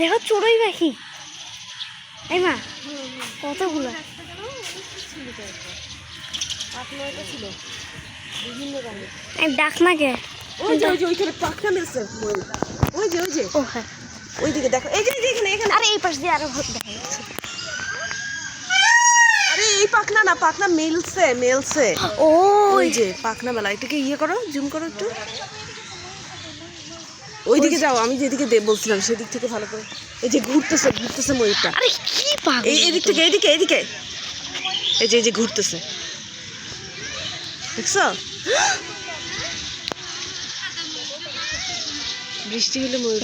দেখো চড়ুই পাখি। এই মা কতগুলো ছিল বিভিন্ন রঙের। ডাক না কে? ওই যে ওইখানে পাখনা মেলছে। ওই যে ও হ্যাঁ, ওইদিকে দেখো। এই যে এখানে। আরে এই পাশ দিয়ে আরো দেখা যাচ্ছে। আরে এই পাখনা না, পাখনা মেলছে। ওই যে পাখনা মেলা। এটাকে ইয়ে করো, জুম করো একটু। ওইদিকে যাও, আমি যেদিকে বলছিলাম সেদিক থেকে ভালো করে। এই যে ঘুরতেছে ময়ূরটা। আরে কি পাগল! এদিক থেকে এইদিকে এই যে ঘুরতেছে, দেখছো? বৃষ্টি হলে ময়ূর